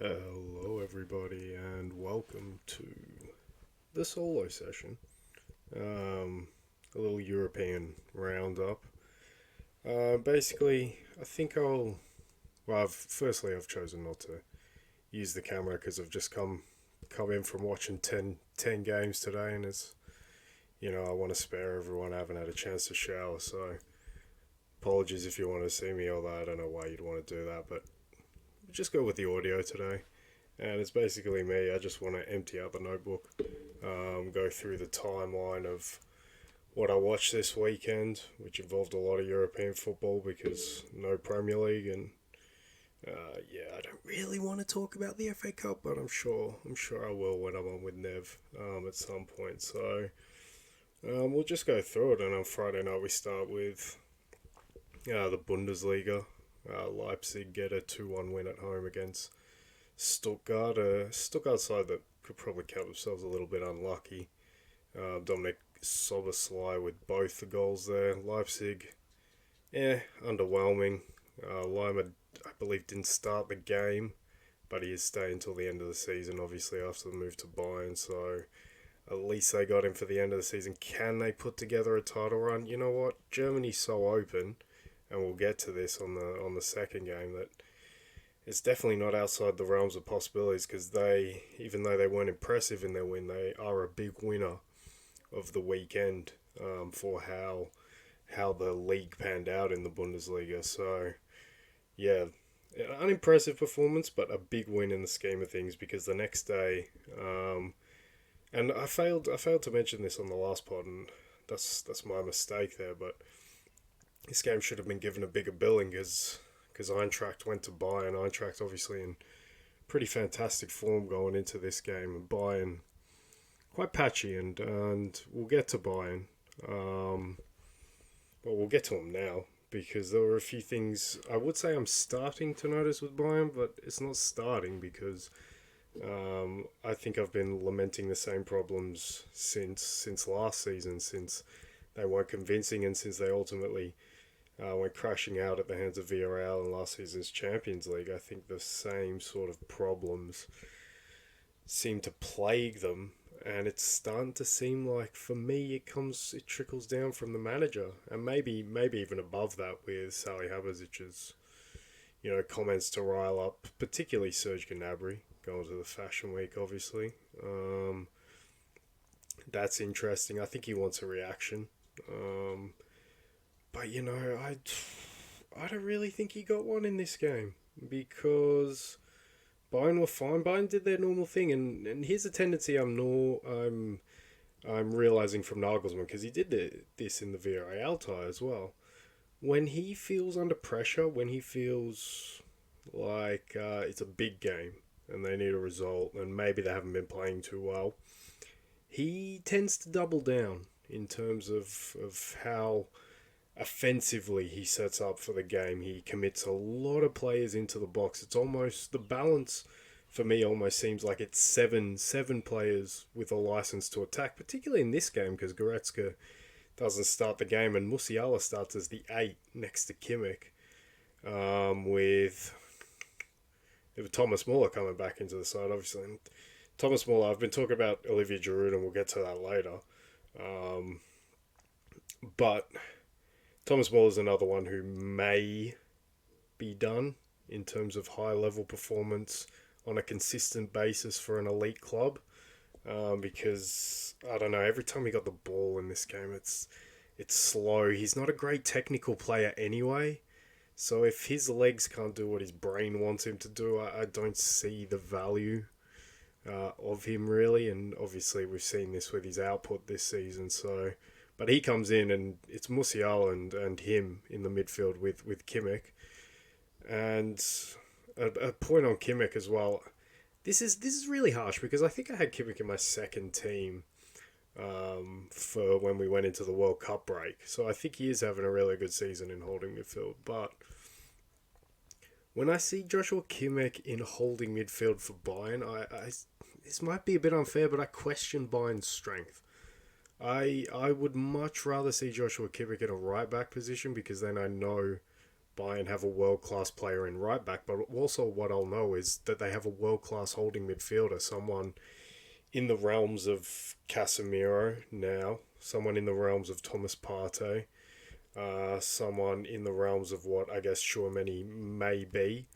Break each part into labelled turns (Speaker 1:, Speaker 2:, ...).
Speaker 1: Hello, everybody, and welcome to the solo session. Um, a little European roundup. Basically, I think I'll. Well, firstly, I've chosen not to use the camera because I've just come in from watching ten games today, and I want to spare everyone. I haven't had a chance to shower, so apologies if you want to see me. Although I don't know why you'd want to do that, but just go with the audio today. And it's basically me. I just want to empty out the notebook, go through the timeline of what I watched this weekend, which involved a lot of European football because no Premier League, and yeah, I don't really want to talk about the FA Cup, but I'm sure I will when I'm on with Nev at some point. So we'll just go through it, and on Friday night we start with the Bundesliga. Leipzig get a 2-1 win at home against Stuttgart. Stuttgart side that could probably count themselves a little bit unlucky. Dominic Soboslai with both the goals there. Leipzig, underwhelming. Lima, I believe, didn't start the game, but he is staying until the end of the season, obviously, after the move to Bayern, so at least they got him for the end of the season. Can they put together a title run? You know what? Germany's so open, and we'll get to this on the second game, that it's definitely not outside the realms of possibilities because they, even though they weren't impressive in their win, they are a big winner of the weekend for how the league panned out in the Bundesliga. So yeah, an unimpressive performance, but a big win in the scheme of things because the next day, and I failed to mention this on the last pod, and that's my mistake there, but this game should have been given a bigger billing because Eintracht went to Bayern. Eintracht obviously in pretty fantastic form going into this game, and Bayern quite patchy, and we'll get to Bayern. Um, well, we'll get to them now because there were a few things I would say I'm starting to notice with Bayern, but it's not starting because I think I've been lamenting the same problems since last season, since they weren't convincing, and since they ultimately went crashing out at the hands of Villarreal in last season's Champions League. I think the same sort of problems seem to plague them, and it's starting to seem like, for me, it trickles down from the manager, and maybe even above that with Salihamidzic's comments to rile up, particularly Serge Gnabry going to the Fashion Week, obviously. That's interesting. I think he wants a reaction. But I don't really think he got one in this game because Bayern were fine. Bayern did their normal thing, and here's a tendency I'm realizing from Nagelsmann, because he did this in the Villarreal tie as well. When he feels under pressure, when he feels like it's a big game and they need a result, and maybe they haven't been playing too well, he tends to double down in terms of how offensively he sets up for the game. He commits a lot of players into the box. It's almost the balance for me almost seems like it's seven players with a license to attack, particularly in this game because Goretzka doesn't start the game and Musiala starts as the 8 next to Kimmich, with Thomas Muller coming back into the side, obviously. And Thomas Muller, I've been talking about Olivier Giroud, and we'll get to that later. But Thomas Muller is another one who may be done in terms of high level performance on a consistent basis for an elite club. Because I don't know, every time he got the ball in this game, it's slow. He's not a great technical player anyway. So if his legs can't do what his brain wants him to do, I don't see the value of him really. And obviously we've seen this with his output this season. So, but he comes in and it's Musiala and him in the midfield with Kimmich. And a point on Kimmich as well. This is really harsh because I think I had Kimmich in my second team for when we went into the World Cup break. So I think he is having a really good season in holding midfield. But when I see Joshua Kimmich in holding midfield for Bayern, I this might be a bit unfair, but I question Bayern's strength. I would much rather see Joshua Kimmich in a right back position because then I know Bayern have a world-class player in right back, but also what I'll know is that they have a world-class holding midfielder, someone in the realms of Casemiro now, someone in the realms of Thomas Partey, someone in the realms of what I guess Tchouaméni may be,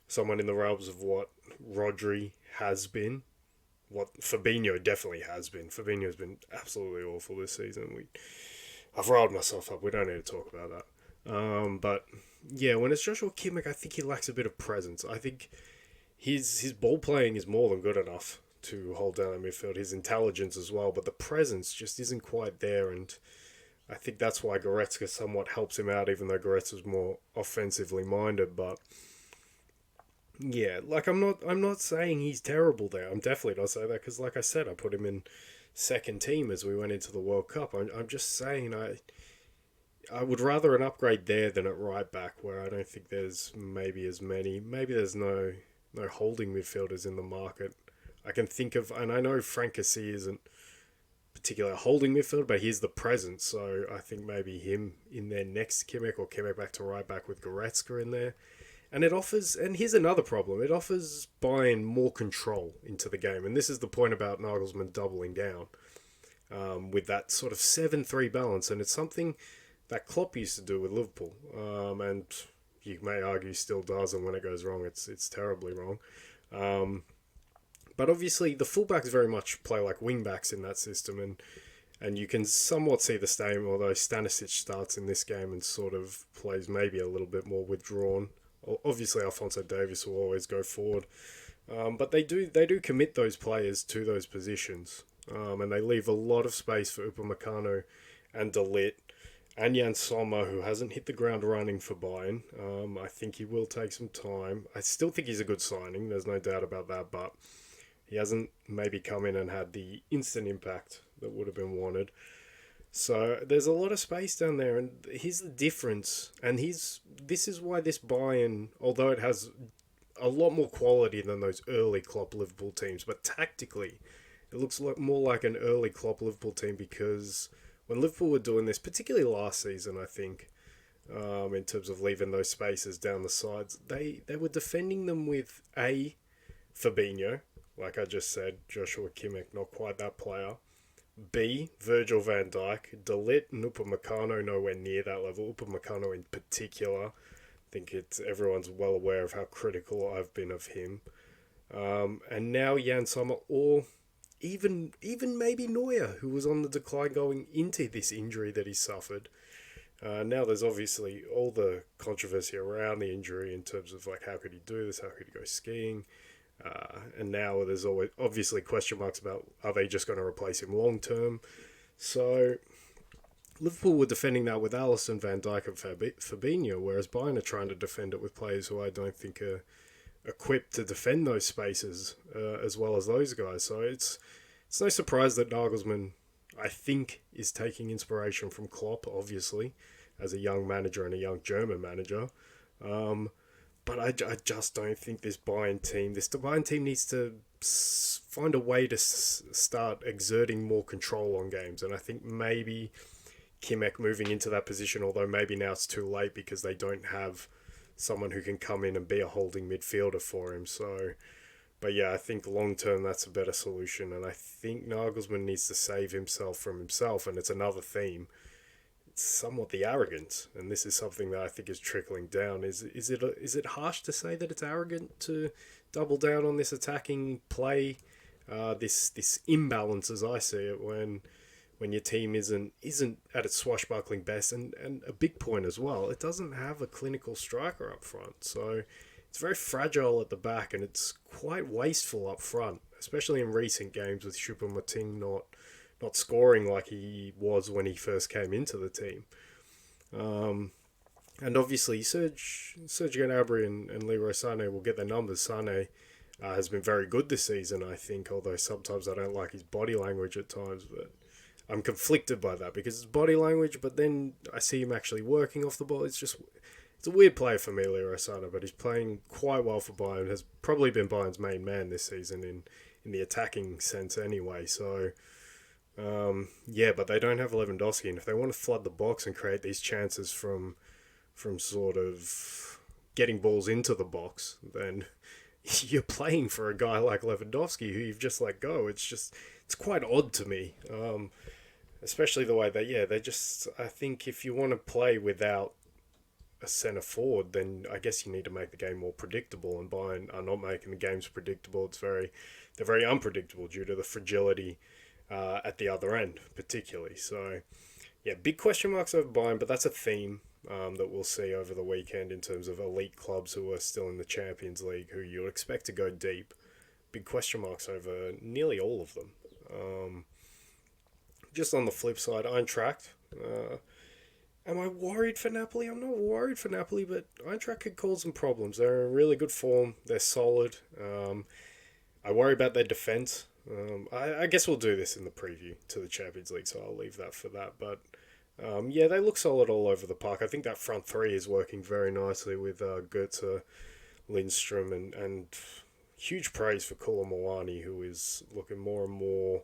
Speaker 1: someone in the realms of what Rodri has been, what Fabinho definitely has been. Fabinho's been absolutely awful this season. I've riled myself up. We don't need to talk about that. But yeah, when it's Joshua Kimmich, I think he lacks a bit of presence. I think his ball playing is more than good enough to hold down the midfield. His intelligence as well, but the presence just isn't quite there. And I think that's why Goretzka somewhat helps him out, even though Goretzka's more offensively minded. But yeah, like I'm not saying he's terrible there. I'm definitely not saying that because, like I said, I put him in second team as we went into the World Cup. I'm just saying I would rather an upgrade there than at right back, where I don't think there's maybe as many. Maybe there's no holding midfielders in the market. I can think of, and I know Frank Kessie isn't particularly a holding midfielder, but he's the presence. So I think maybe him in there next to Kimmich, or Kimmich back to right back with Goretzka in there. And it offers, and here's another problem, it offers Bayern more control into the game. And this is the point about Nagelsmann doubling down with that sort of 7-3 balance. And it's something that Klopp used to do with Liverpool. And you may argue still does, and when it goes wrong, it's terribly wrong. But obviously, the fullbacks very much play like wingbacks in that system, and you can somewhat see the same, although Stanisic starts in this game and sort of plays maybe a little bit more withdrawn. Obviously, Alphonso Davies will always go forward, but they do commit those players to those positions, and they leave a lot of space for Upamecano and De Ligt and Jan Sommer, who hasn't hit the ground running for Bayern. I think he will take some time. I still think he's a good signing, there's no doubt about that, but he hasn't maybe come in and had the instant impact that would have been wanted. So there's a lot of space down there, and here's the difference. And this is why this Bayern, although it has a lot more quality than those early Klopp Liverpool teams, but tactically, it looks more like an early Klopp Liverpool team, because when Liverpool were doing this, particularly last season, I think, in terms of leaving those spaces down the sides, they were defending them with Fabinho, like I just said, Joshua Kimmich, not quite that player. B, Virgil van Dijk, De Ligt and Upamecano nowhere near that level. Upamecano in particular, I think everyone's well aware of how critical I've been of him. And now Jan Sommer, or even maybe Neuer, who was on the decline going into this injury that he suffered. Now there's obviously all the controversy around the injury in terms of like how could he do this, how could he go skiing. And now there's always obviously question marks about are they just going to replace him long term. So Liverpool were defending that with Alisson, Van Dijk and Fabinho, whereas Bayern are trying to defend it with players who I don't think are equipped to defend those spaces as well as those guys. So it's no surprise that Nagelsmann, I think, is taking inspiration from Klopp, obviously, as a young manager and a young German manager. But I just don't think this Bayern team needs to find a way to start exerting more control on games. And I think maybe Kimmich moving into that position, although maybe now it's too late because they don't have someone who can come in and be a holding midfielder for him. So, but yeah, I think long term that's a better solution. And I think Nagelsmann needs to save himself from himself. And it's another theme. Somewhat the arrogance, and this is something that I think is trickling down. Is it harsh to say that it's arrogant to double down on this attacking play, this imbalance as I see it, when your team isn't at its swashbuckling best, and a big point as well, it doesn't have a clinical striker up front, so it's very fragile at the back, and it's quite wasteful up front, especially in recent games with Choupo-Moting not scoring like he was when he first came into the team. And obviously Serge Gnabry and Leroy Sané will get their numbers. Sané has been very good this season, I think, although sometimes I don't like his body language at times, but I'm conflicted by that because it's body language, but then I see him actually working off the ball. It's a weird player for me, Leroy Sané, but he's playing quite well for Bayern, has probably been Bayern's main man this season in the attacking sense anyway, so... but they don't have Lewandowski, and if they want to flood the box and create these chances from from sort of getting balls into the box, then you're playing for a guy like Lewandowski who you've just let go. It's quite odd to me. Especially the way that, they just, I think if you want to play without a centre forward, then I guess you need to make the game more predictable, and Bayern are not making the games predictable. They're very unpredictable due to the fragility at the other end, particularly. So, big question marks over Bayern, but that's a theme that we'll see over the weekend in terms of elite clubs who are still in the Champions League, who you'll expect to go deep. Big question marks over nearly all of them. Just on the flip side, Eintracht. Am I worried for Napoli? I'm not worried for Napoli, but Eintracht could cause some problems. They're in really good form. They're solid. I worry about their defence. I guess we'll do this in the preview to the Champions League, so I'll leave that for that. But they look solid all over the park. I think that front three is working very nicely with Goetze, Lindstrom, and huge praise for Koulibaly, who is looking more and more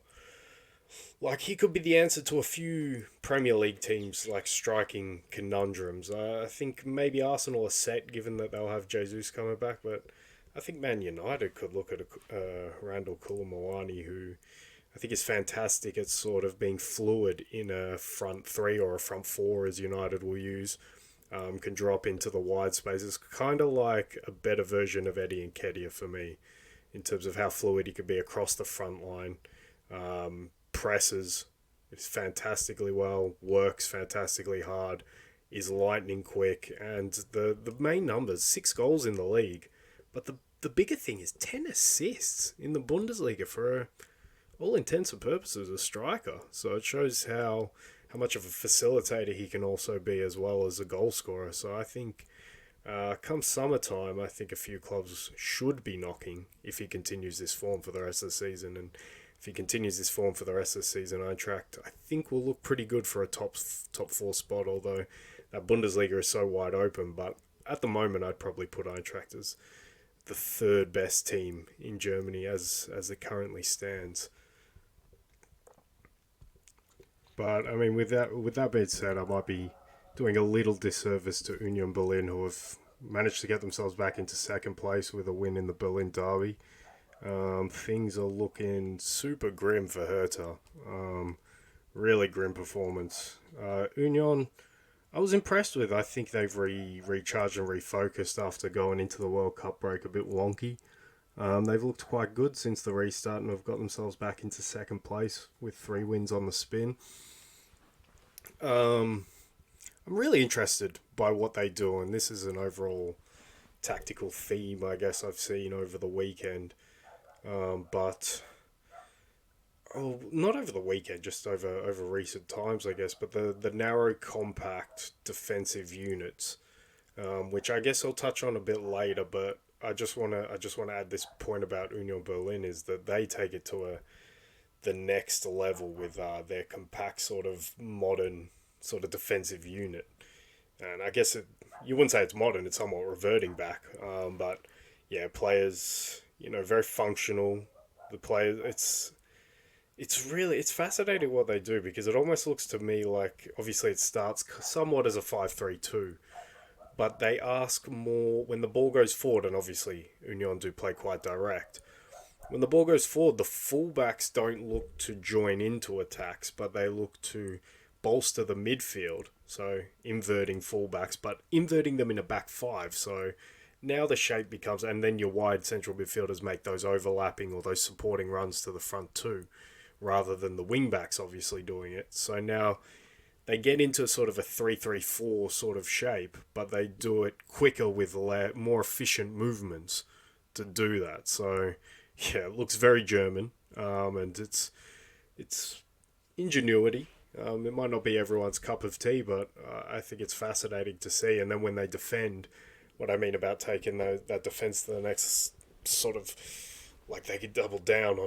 Speaker 1: like he could be the answer to a few Premier League teams, like striking conundrums. I think maybe Arsenal are set, given that they'll have Jesus coming back, but I think Man United could look at Randall Koulibaly, who I think is fantastic at sort of being fluid in a front three or a front four, as United will use. Can drop into the wide spaces, kind of like a better version of Eddie Nketiah for me, in terms of how fluid he could be across the front line. Presses fantastically well, works fantastically hard, is lightning quick, and the main numbers, 6 goals in the league, but the bigger thing is 10 assists in the Bundesliga for all intents and purposes a striker. So it shows how much of a facilitator he can also be, as well as a goal scorer. So I think come summertime, I think a few clubs should be knocking if he continues this form for the rest of the season. And if he continues this form for the rest of the season, Eintracht, I think, will look pretty good for a top 4 spot, although that Bundesliga is so wide open. But at the moment, I'd probably put Eintracht as the third best team in Germany as it currently stands. But, I mean, with that being said, I might be doing a little disservice to Union Berlin, who have managed to get themselves back into second place with a win in the Berlin derby. Things are looking super grim for Hertha. Really grim performance. Union, I was impressed with. I think they've recharged and refocused after going into the World Cup break a bit wonky. They've looked quite good since the restart and have got themselves back into second place with 3 wins on the spin. I'm really interested by what they do, and this is an overall tactical theme I guess I've seen over the weekend. But not over the weekend, just over recent times, I guess. But the narrow, compact defensive units, which I guess I'll touch on a bit later. But I just wanna add this point about Union Berlin, is that they take it to the next level with their compact, sort of modern, sort of defensive unit. And I guess you wouldn't say it's modern; it's somewhat reverting back. But yeah, players, very functional. The players, it's fascinating what they do, because it almost looks to me like, obviously it starts somewhat as a 5-3-2, but they ask more when the ball goes forward, and obviously Union do play quite direct. When the ball goes forward, the fullbacks don't look to join into attacks, but they look to bolster the midfield, so inverting fullbacks, but inverting them in a back 5, so now the shape becomes, and then your wide central midfielders make those overlapping or those supporting runs to the front too, rather than the wing-backs obviously doing it. So now they get into sort of a 3-3-4 sort of shape, but they do it quicker with more efficient movements to do that. So yeah, it looks very German, and it's ingenuity. It might not be everyone's cup of tea, but I think it's fascinating to see. And then when they defend, what I mean about taking that defense to the next sort of, like, they could double down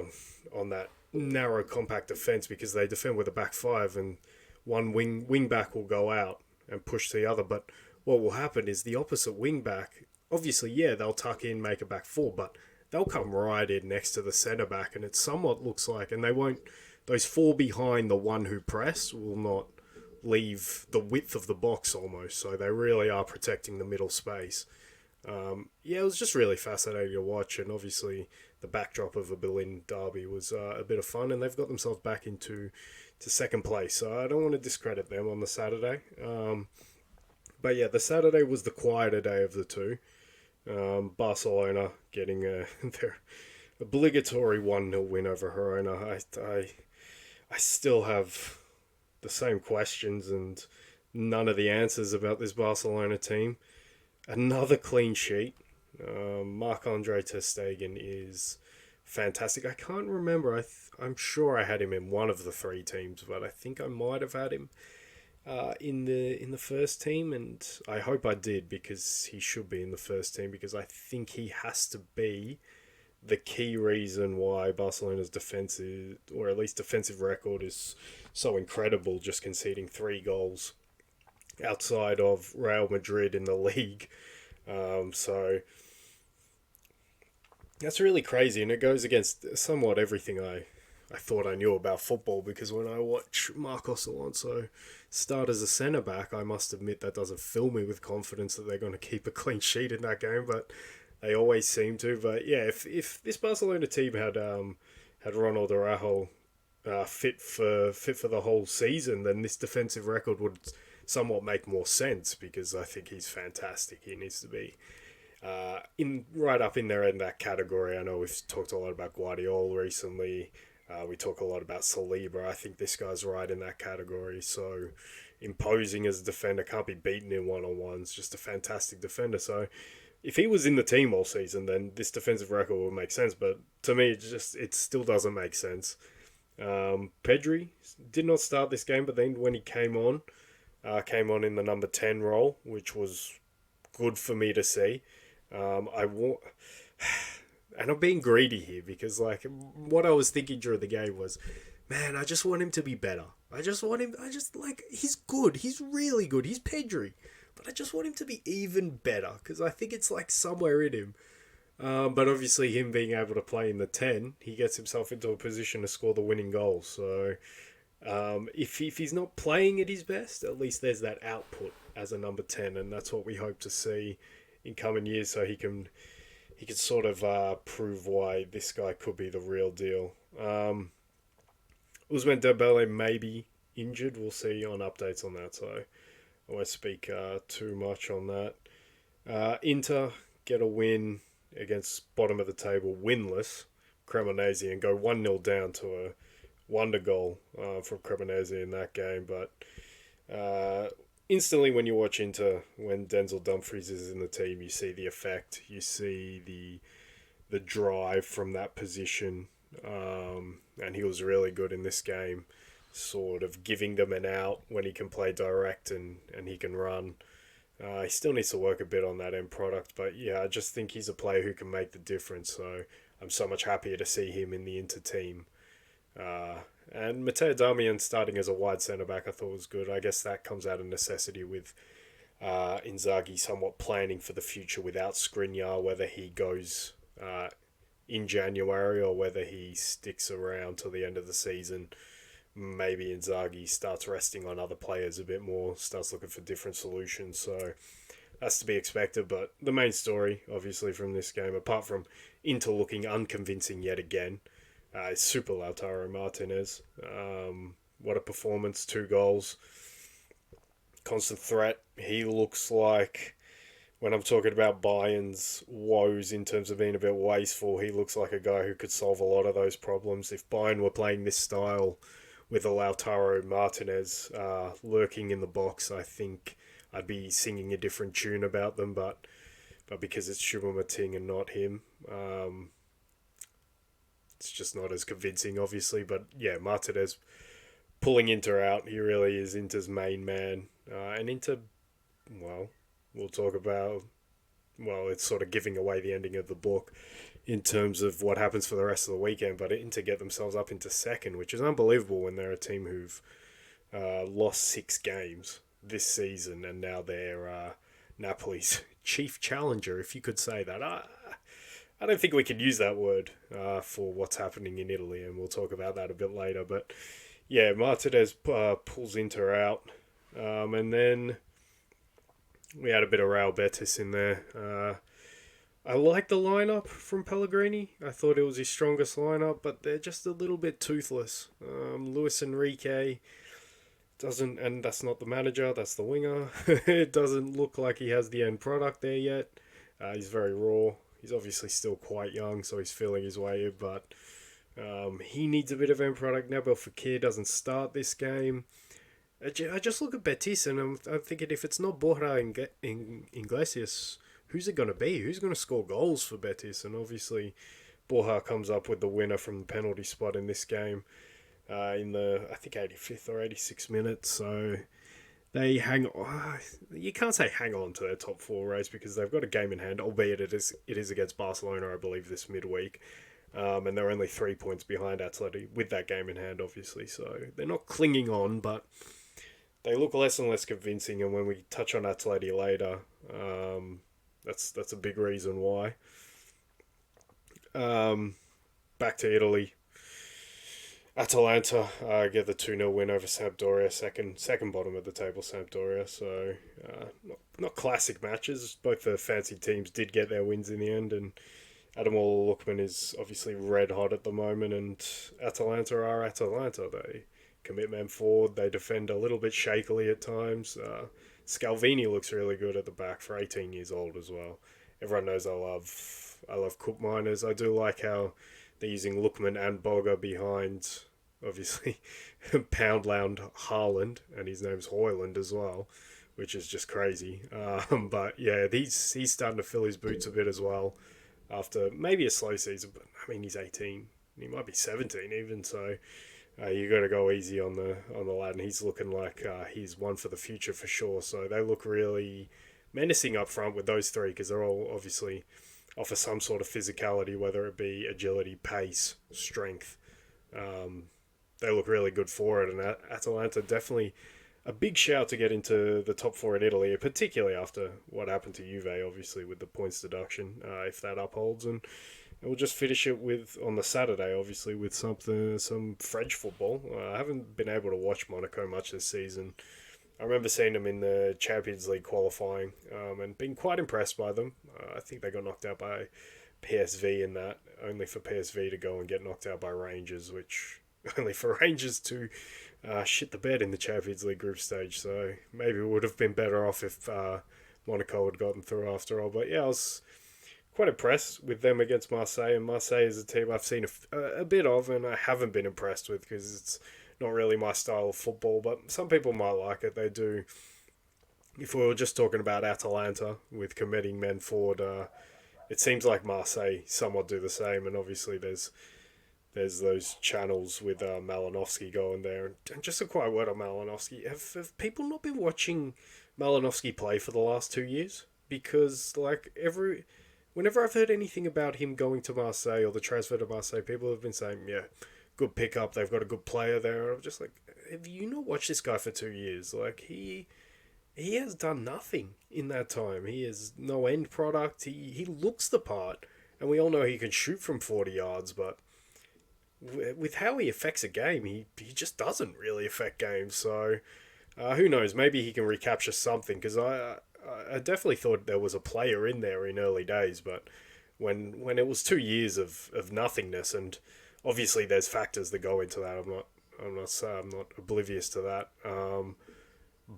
Speaker 1: on that narrow compact defense, because they defend with a back 5 and one wing back will go out and push the other. But what will happen is the opposite wing back, obviously, they'll tuck in, make a back 4, but they'll come right in next to the centre back, and it somewhat looks like, and they won't, those 4 behind the one who press will not leave the width of the box almost. So they really are protecting the middle space. Yeah, it was just really fascinating to watch, and obviously the backdrop of a Berlin derby was a bit of fun, and they've got themselves back into second place. So I don't want to discredit them on the Saturday. But yeah, the Saturday was the quieter day of the two. Barcelona getting their obligatory 1-0 win over Girona. I still have the same questions and none of the answers about this Barcelona team. Another clean sheet. Marc-Andre Ter Stegen is fantastic. I can't remember. I'm sure I had him in one of the three teams, but I think I might have had him in the first team, and I hope I did, because he should be in the first team, because I think he has to be the key reason why Barcelona's defensive, or at least defensive record, is so incredible, just conceding 3 goals outside of Real Madrid in the league. So that's really crazy, and it goes against somewhat everything I thought I knew about football, because when I watch Marcos Alonso start as a centre-back, I must admit that doesn't fill me with confidence that they're going to keep a clean sheet in that game, but they always seem to. But yeah, if this Barcelona team had Ronald Araujo fit for the whole season, then this defensive record would somewhat make more sense, because I think he's fantastic. He needs to be in right up in there in that category. I know we've talked a lot about Guardiola recently. We talk a lot about Saliba. I think this guy's right in that category. So imposing as a defender, can't be beaten in one-on-ones. Just a fantastic defender. So if he was in the team all season, then this defensive record would make sense. But to me, it still doesn't make sense. Pedri did not start this game, but then when he came on in the number 10 role, which was good for me to see. And I'm being greedy here, because like what I was thinking during the game was, man, I just want him to be better. He's good. He's really good. He's Pedri. But I just want him to be even better, because I think it's like somewhere in him. But obviously him being able to play in the 10, he gets himself into a position to score the winning goal. So if he's not playing at his best, at least there's that output as a number 10, and that's what we hope to see in coming years, so he can sort of prove why this guy could be the real deal. Ousmane Dembele may be injured. We'll see on updates on that, so I won't speak too much on that. Inter get a win against bottom of the table, winless Cremonese, and go 1-0 down to a wonder goal from Cremonese in that game. But instantly when you watch Inter, when Denzel Dumfries is in the team, you see the effect. You see the drive from that position. And he was really good in this game, sort of giving them an out when he can play direct and he can run. He still needs to work a bit on that end product, but yeah, I just think he's a player who can make the difference. So I'm so much happier to see him in the Inter team. And Matteo Darmian starting as a wide centre-back I thought was good. I guess that comes out of necessity with Inzaghi somewhat planning for the future without Skriniar, whether he goes in January or whether he sticks around till the end of the season. Maybe Inzaghi starts resting on other players a bit more, starts looking for different solutions. So that's to be expected. But the main story, obviously, from this game, apart from Inter looking unconvincing yet again, is Super Lautaro Martinez. What a performance, 2 goals. Constant threat. He looks like, when I'm talking about Bayern's woes in terms of being a bit wasteful, he looks like a guy who could solve a lot of those problems. If Bayern were playing this style with a Lautaro Martinez lurking in the box, I think I'd be singing a different tune about them, but because it's Choupo-Moting and not him, it's just not as convincing, obviously. But yeah, Martinez pulling Inter out, he really is Inter's main man. And Inter, well, we'll talk about, well, it's sort of giving away the ending of the book in terms of what happens for the rest of the weekend, but Inter get themselves up into second, which is unbelievable when they're a team who've lost 6 games this season, and now they're Napoli's chief challenger, if you could say that. I don't think we could use that word for what's happening in Italy, and we'll talk about that a bit later. But yeah, Martinez pulls Inter out. And then we had a bit of Real Betis in there. I like the lineup from Pellegrini. I thought it was his strongest lineup, but they're just a little bit toothless. Luis Enrique doesn't, and that's not the manager, that's the winger. It doesn't look like he has the end product there yet. He's very raw. He's obviously still quite young, so he's feeling his way in, but he needs a bit of end product. Nabil Fekir doesn't start this game. I just look at Betis and I'm thinking if it's not Borja Iglesias, who's it going to be? Who's going to score goals for Betis? And obviously, Borja comes up with the winner from the penalty spot in this game in the, I think, 85th or 86th minute. So they hang on. You can't say hang on to their top four race because they've got a game in hand, albeit it is against Barcelona, I believe, this midweek. And they're only 3 points behind Atleti with that game in hand, obviously. So they're not clinging on, but they look less and less convincing. And when we touch on Atleti later, that's a big reason why. Back to Italy. Atalanta get the 2-0 win over Sampdoria, second bottom of the table Sampdoria. So not classic matches. Both the fancy teams did get their wins in the end, and Ademola Lookman is obviously red hot at the moment, and Atalanta are Atalanta. They commit men forward, they defend a little bit shakily at times. Scalvini looks really good at the back for 18 years old as well. Everyone knows I love Cup miners. I do like how they're using Lookman and Boga behind, obviously, Poundland Haaland, and his name's Hoyland as well, which is just crazy. But yeah, he's starting to fill his boots a bit as well after maybe a slow season, but I mean he's 18, he might be 17 even, so you got to go easy on the lad, and he's looking like he's one for the future for sure. So they look really menacing up front with those three because they're all obviously offer some sort of physicality, whether it be agility, pace, strength. They look really good for it, and Atalanta definitely a big shout to get into the top four in Italy, particularly after what happened to Juve, obviously, with the points deduction, if that upholds. And we'll just finish it with on the Saturday, obviously, with some French football. I haven't been able to watch Monaco much this season. I remember seeing them in the Champions League qualifying and being quite impressed by them. I think they got knocked out by PSV in that, only for PSV to go and get knocked out by Rangers, which only for Rangers to shit the bed in the Champions League group stage. So maybe it would have been better off if Monaco had gotten through after all. But yeah, I was quite impressed with them against Marseille. And Marseille is a team I've seen a bit of and I haven't been impressed with because it's not really my style of football. But some people might like it. They do. If we were just talking about Atalanta with committing men forward, it seems like Marseille somewhat do the same. And obviously there's those channels with Malinowski going there. And just a quiet word on Malinowski. Have people not been watching Malinowski play for the last 2 years? Because, like, whenever I've heard anything about him going to Marseille or the transfer to Marseille, people have been saying, yeah, good pickup, they've got a good player there. And I'm just like, have you not watched this guy for 2 years? Like, he has done nothing in that time. He has no end product. He looks the part. And we all know he can shoot from 40 yards, but with how he affects a game, he just doesn't really affect games. So who knows? Maybe he can recapture something because I definitely thought there was a player in there in early days, but when it was 2 years of nothingness, and obviously there's factors that go into that. I'm not oblivious to that.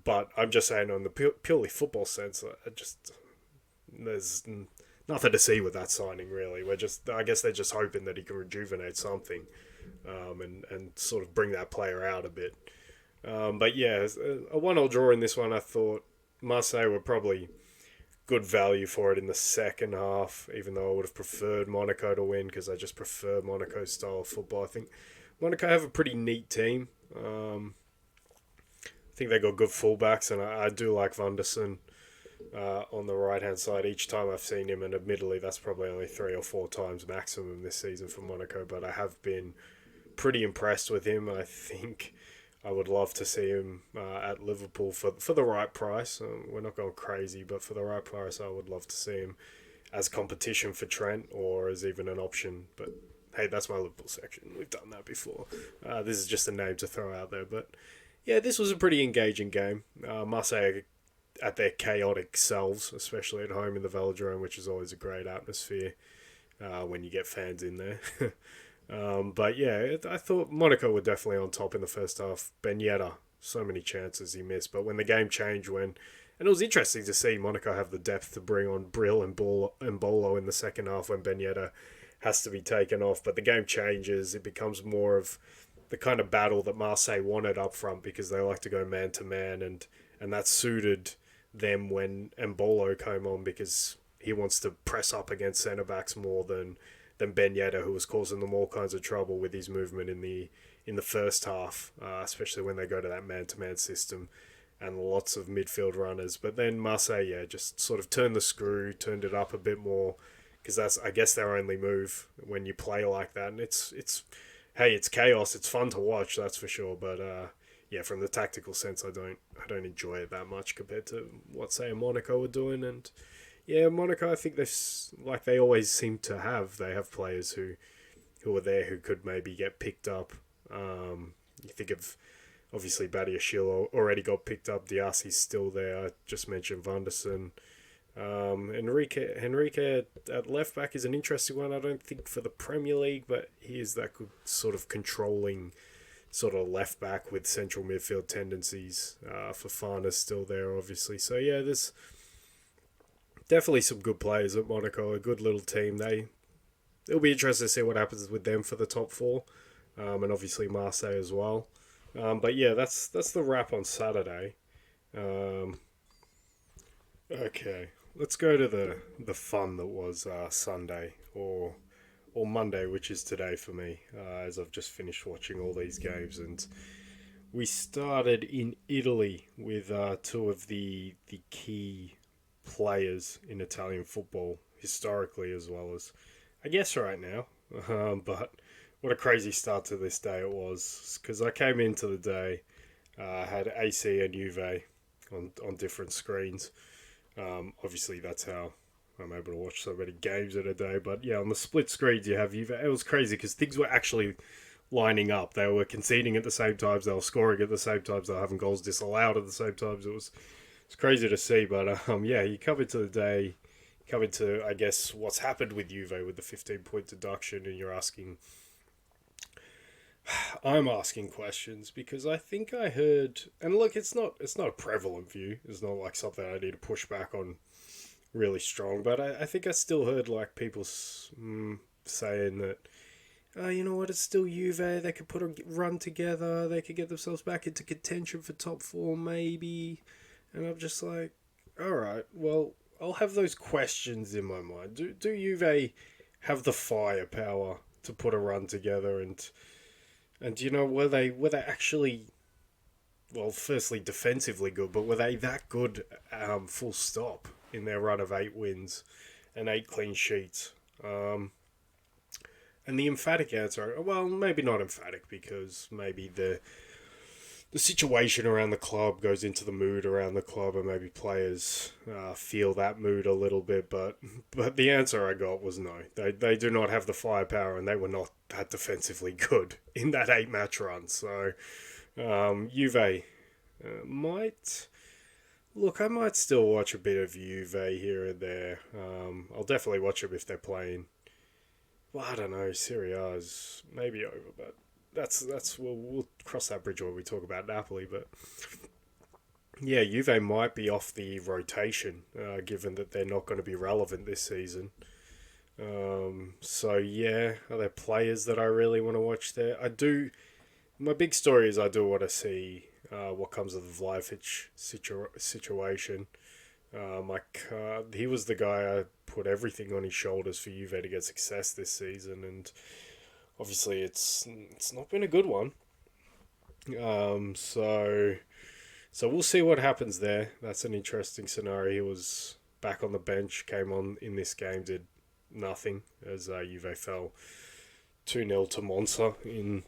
Speaker 1: But I'm just saying on the purely football sense, there's nothing to see with that signing, really. I guess they're just hoping that he can rejuvenate something, and sort of bring that player out a bit. But yeah, a 1-1 draw in this one. I thought Marseille were probably good value for it in the second half, even though I would have preferred Monaco to win because I just prefer Monaco's style of football. I think Monaco have a pretty neat team. I think they got good fullbacks, and I do like Vanderson on the right-hand side each time I've seen him, and admittedly that's probably only 3 or 4 times maximum this season for Monaco, but I have been pretty impressed with him. I think I would love to see him at Liverpool for the right price. We're not going crazy, but for the right price I would love to see him as competition for Trent or as even an option. But hey, that's my Liverpool section. We've done that before. This is just a name to throw out there, but Yeah, this was a pretty engaging game. Marseille at their chaotic selves, especially at home in the Velodrome, which is always a great atmosphere when you get fans in there. But yeah, I thought Monaco were definitely on top in the first half. Ben Yedder, so many chances he missed. But when the game changed, and it was interesting to see Monaco have the depth to bring on Brill and Bolo in the second half when Ben Yedder has to be taken off. But the game changes. It becomes more of the kind of battle that Marseille wanted up front because they like to go man to man, and that suited them when Mbolo came on because he wants to press up against centre backs more than Ben Yedder, who was causing them all kinds of trouble with his movement in the first half, especially when they go to that man to man system and lots of midfield runners. But then Marseille, yeah, just sort of turned the screw, turned it up a bit more because that's, I guess, their only move when you play like that. And it's hey, it's chaos. It's fun to watch, that's for sure. But yeah, from the tactical sense, I don't enjoy it that much compared to what say Monaco are doing. And yeah, Monaco, I think they always seem to have. They have players who are there who could maybe get picked up. You think of obviously Badiashile already got picked up. Diassi's still there. I just mentioned Vanderson. Henrique at left back is an interesting one. I don't think for the Premier League, but he is that good sort of controlling sort of left back with central midfield tendencies. Fofana's still there, obviously. So yeah, there's definitely some good players at Monaco. A good little team. It'll be interesting to see what happens with them for the top four, and obviously Marseille as well. But yeah, that's the wrap on Saturday. Okay, let's go to the fun that was Sunday or Monday, which is today for me, as I've just finished watching all these games. And we started in Italy with two of the key players in Italian football historically as well as I guess right now. But what a crazy start to this day it was, because I came into the day, had AC and Juve on different screens. Obviously that's how I'm able to watch so many games in a day. But yeah, on the split screens you have Juve. It was crazy because things were actually lining up. They were conceding at the same times, they were scoring at the same times, they were having goals disallowed at the same times. It's crazy to see. But yeah, you come into the day, come into, I guess, what's happened with Juve with the 15-point deduction, and I'm asking questions because I think I heard, and look, it's not a prevalent view. It's not like something I need to push back on really strong, but I think I still heard like people saying that, oh, you know what, it's still Juve. They could put a run together. They could get themselves back into contention for top four, maybe. And I'm just like, all right, well, I'll have those questions in my mind. Do Juve have the firepower to put a run together? And you know, were they actually, well, firstly defensively good, but were they that good? Full stop in their run of 8 wins and 8 clean sheets. And the emphatic answer, well, maybe not emphatic because maybe the situation around the club goes into the mood around the club, and maybe players feel that mood a little bit. But the answer I got was no. They do not have the firepower, and they were not that defensively good in that 8-match run. So Juve might. Look, I might still watch a bit of Juve here and there. I'll definitely watch them if they're playing. Well, I don't know. Serie A is maybe over, but that's we'll cross that bridge when we talk about Napoli. But yeah, Juve might be off the rotation, given that they're not going to be relevant this season. So yeah, are there players that I really want to watch there? I do. My big story is I do want to see what comes of the Vlahovic situation. He was the guy I put everything on his shoulders for Juve to get success this season, and obviously it's not been a good one. So we'll see what happens there. That's an interesting scenario. He was back on the bench, came on in this game, did nothing as Juve fell 2-0 to Monza in,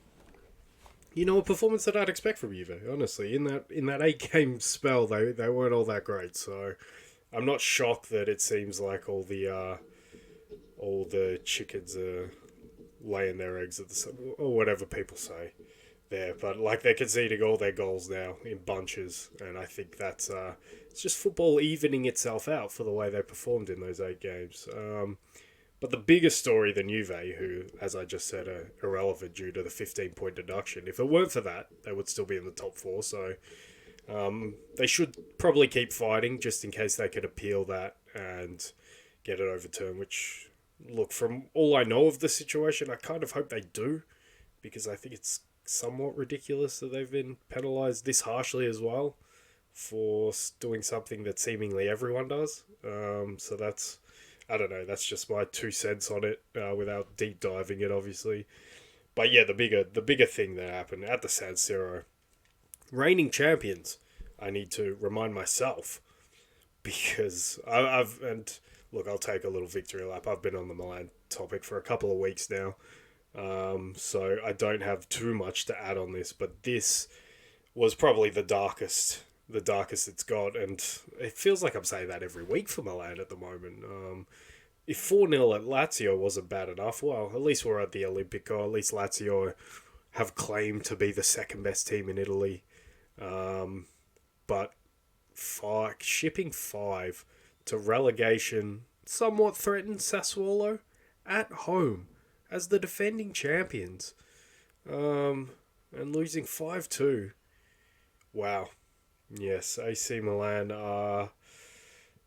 Speaker 1: you know, a performance that I'd expect from Juve. Honestly, in that 8-game spell, they weren't all that great. So I'm not shocked that it seems like all the chickens are laying their eggs at the, or whatever people say. there. But like they're conceding all their goals now in bunches, and I think that's it's just football evening itself out for the way they performed in those 8 games. But the bigger story than Juve, who, as I just said, are irrelevant due to the 15-point deduction. If it weren't for that, they would still be in the top four. So they should probably keep fighting just in case they could appeal that and get it overturned. Which, look, from all I know of the situation, I kind of hope they do, because I think it's somewhat ridiculous that they've been penalised this harshly as well for doing something that seemingly everyone does. So that's, I don't know, that's just my 2 cents on it without deep diving it, obviously. But yeah, the bigger thing that happened at the San Siro, reigning champions, I need to remind myself, because I've and look, I'll take a little victory lap. I've been on the Milan topic for a couple of weeks now, so I don't have too much to add on this. But this was probably the darkest it's got, and it feels like I'm saying that every week for Milan at the moment. If 4-0 at Lazio wasn't bad enough, well, at least we're at the Olimpico. At least Lazio have claimed to be the second best team in Italy. But shipping 5 to relegation somewhat threatened Sassuolo at home as the defending champions. And losing 5-2. Wow. Yes, AC Milan are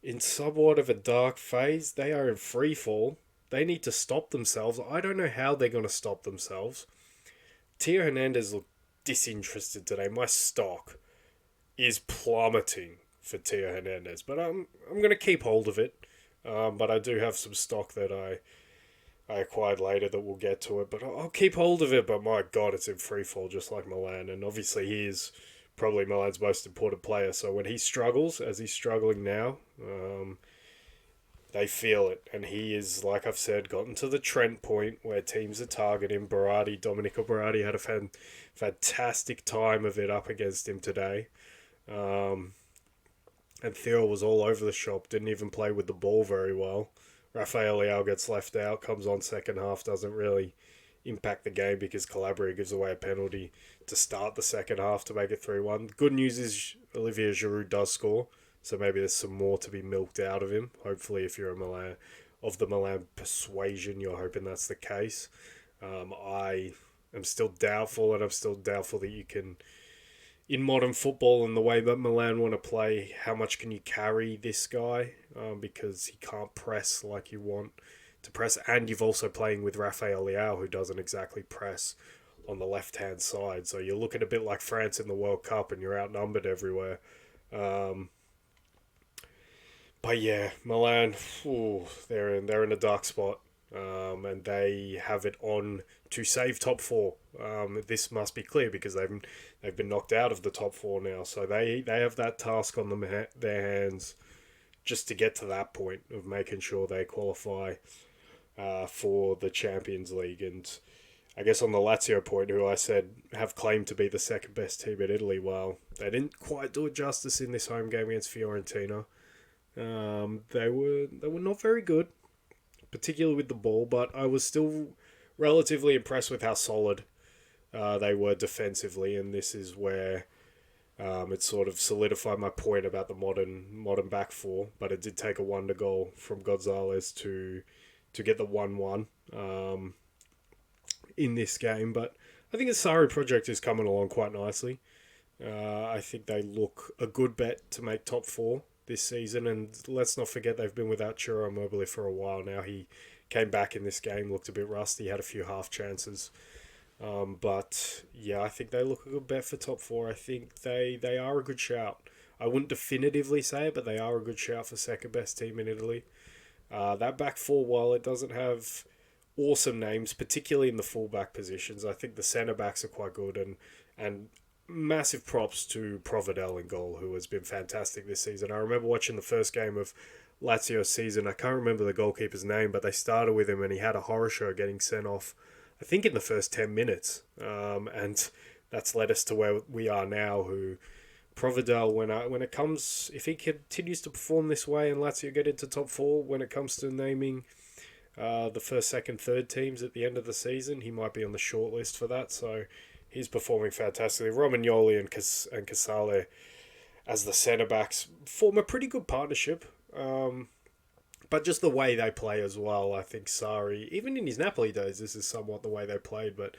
Speaker 1: in somewhat of a dark phase. They are in free fall. They need to stop themselves. I don't know how they're going to stop themselves. Tio Hernandez looked disinterested today. My stock is plummeting for Tio Hernandez, but I'm going to keep hold of it. But I do have some stock that I acquired later that we'll get to it. But I'll keep hold of it. But my God, it's in free fall just like Milan. And obviously he is probably Milan's most important player. So when he struggles, as he's struggling now, they feel it. And he is, like I've said, gotten to the Trent point where teams are targeting Domenico Berardi had a fantastic time of it up against him today. And Theo was all over the shop, didn't even play with the ball very well. Rafael Leao gets left out, comes on second half, doesn't really impact the game because Calabria gives away a penalty to start the second half to make it 3-1. Good news is Olivier Giroud does score, so maybe there's some more to be milked out of him. Hopefully, if you're of the Milan persuasion, you're hoping that's the case. I am still doubtful, and I'm still doubtful that you can, in modern football and the way that Milan want to play, how much can you carry this guy? Because he can't press like you want to press, and you've also playing with Rafael Leao, who doesn't exactly press on the left-hand side. So you're looking a bit like France in the World Cup, and you're outnumbered everywhere. But yeah, Milan, they're in a dark spot, and they have it on to save top four. This must be clear because they've been knocked out of the top four now, so they have that task on their hands just to get to that point of making sure they qualify for the Champions League. And I guess on the Lazio point, who I said have claimed to be the second best team in Italy, well, they didn't quite do it justice in this home game against Fiorentina. They were not very good, particularly with the ball, but I was still relatively impressed with how solid they were defensively, and this is where it sort of solidified my point about the modern back four. But it did take a wonder goal from Gonzalez to get the 1-1 in this game. But I think the Sarri project is coming along quite nicely. I think they look a good bet to make top four this season, and let's not forget they've been without Ciro Immobile for a while now. He came back in this game, looked a bit rusty, had a few half chances. But yeah, I think they look a good bet for top four. I think they are a good shout. I wouldn't definitively say it, but they are a good shout for second best team in Italy. That back four, while it doesn't have awesome names, particularly in the fullback positions, I think the centre backs are quite good, and massive props to Provedel in goal, who has been fantastic this season. I remember watching the first game of Lazio's season. I can't remember the goalkeeper's name, but they started with him and he had a horror show getting sent off, I think, in the first 10 minutes. And that's led us to where we are now, who Provedel, when it comes, if he continues to perform this way and Lazio get into top four, when it comes to naming the first, second, third teams at the end of the season, he might be on the short list for that. So He's performing fantastically. Romagnoli and Casale as the centre backs form a pretty good partnership. But just the way they play as well, I think Sarri, even in his Napoli days, this is somewhat the way they played. But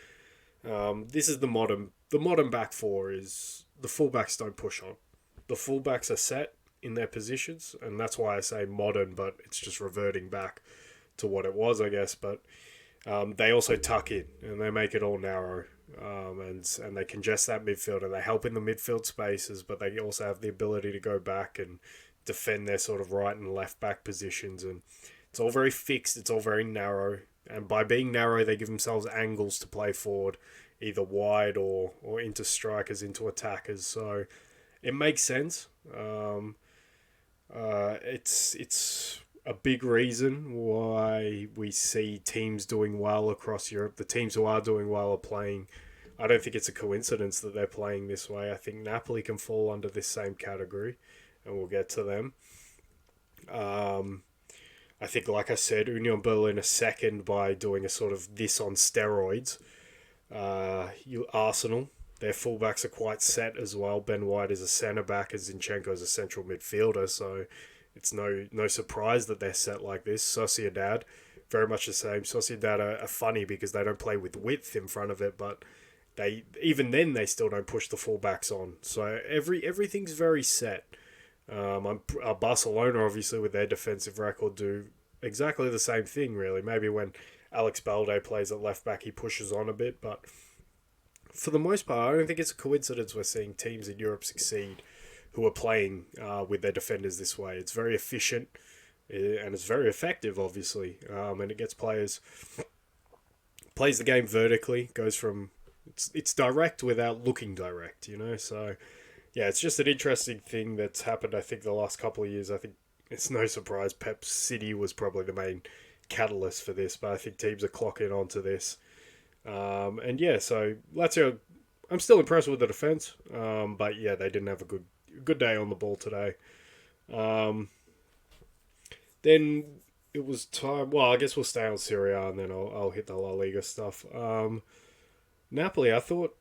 Speaker 1: this is the modern back four is the fullbacks don't push on. The fullbacks are set in their positions, and that's why I say modern. But it's just reverting back to what it was, I guess. But they also tuck in and they make it all narrow. And they congest that midfield and they help in the midfield spaces, but they also have the ability to go back and defend their sort of right and left back positions. And it's all very fixed, it's all very narrow. And by being narrow, they give themselves angles to play forward, either wide or into strikers, into attackers. So it makes sense. It's a big reason why we see teams doing well across Europe. The teams who are doing well are playing. I don't think it's a coincidence that they're playing this way. I think Napoli can fall under this same category, and we'll get to them. I think, like I said, Union Berlin are second by doing a sort of this on steroids. Arsenal, their fullbacks are quite set as well. Ben White is a centre back and Zinchenko is a central midfielder, so it's no surprise that they're set like this. Sociedad, very much the same. Sociedad are funny because they don't play with width in front of it, but they still don't push the fullbacks on. So everything's very set. Barcelona, obviously, with their defensive record, do exactly the same thing, really. Maybe when Alex Balde plays at left back, he pushes on a bit, but for the most part, I don't think it's a coincidence we're seeing teams in Europe succeed who are playing with their defenders this way. It's very efficient and it's very effective, obviously, and it gets plays the game vertically, goes from it's direct without looking direct, So yeah, it's just an interesting thing that's happened. I think the last couple of years. I think it's no surprise Pep City was probably the main catalyst for this, but I think teams are clocking onto this. And yeah, so Lazio, I'm still impressed with the defense, but yeah, they didn't have a good day on the ball today. Then it was time. Well, I guess we'll stay on Serie A and then I'll hit the La Liga stuff. Napoli, I thought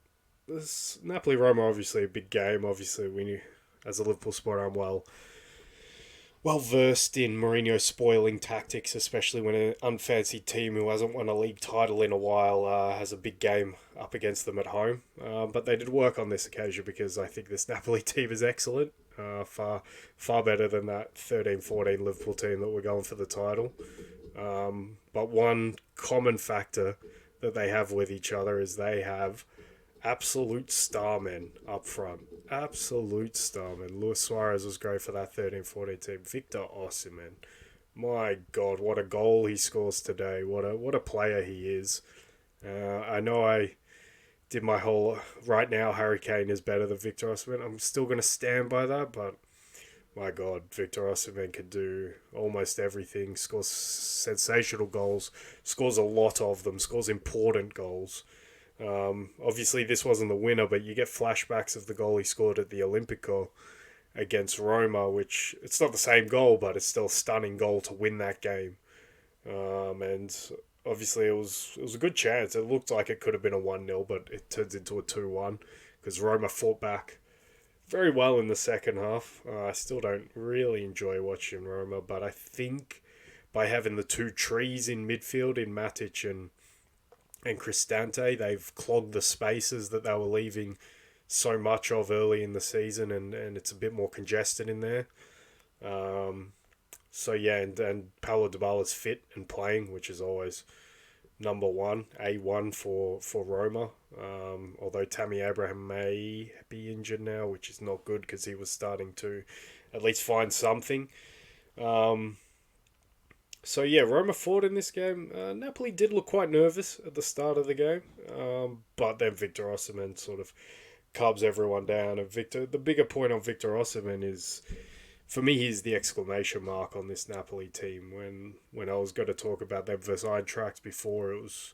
Speaker 1: this Napoli Roma obviously a big game. Obviously, we knew as a Liverpool supporter, I'm well versed in Mourinho's spoiling tactics, especially when an unfancied team who hasn't won a league title in a while has a big game up against them at home. But they did work on this occasion because I think this Napoli team is excellent. Far better than that 13-14 Liverpool team that were going for the title. But one common factor that they have with each other is they have absolute starmen up front. Absolute starmen. Luis Suarez was great for that 13-14 team. Victor Osimhen. My God, what a goal he scores today. What a player he is. I know I did my whole right now Harry Kane is better than Victor Osimhen. I'm still going to stand by that, but my God, Victor Osimhen can do almost everything. Scores sensational goals. Scores a lot of them. Scores important goals. Obviously, this wasn't the winner, but you get flashbacks of the goal he scored at the Olimpico against Roma, which it's not the same goal, but it's still a stunning goal to win that game. And obviously, it was a good chance. It looked like it could have been a 1-0, but it turns into a 2-1 because Roma fought back very well in the second half. I still don't really enjoy watching Roma, but I think by having the two trees in midfield in Matic and Cristante, they've clogged the spaces that they were leaving so much of early in the season, and it's a bit more congested in there. So yeah, and Paulo Dybala's fit and playing, which is always number one, A1 for Roma. Although Tammy Abraham may be injured now, which is not good because he was starting to at least find something. So yeah, Roma fought in this game. Napoli did look quite nervous at the start of the game, but then Victor Osimhen sort of calms everyone down. And the bigger point on Victor Osimhen is, for me, he's the exclamation mark on this Napoli team. When I was going to talk about them versus Eintracht before, it was,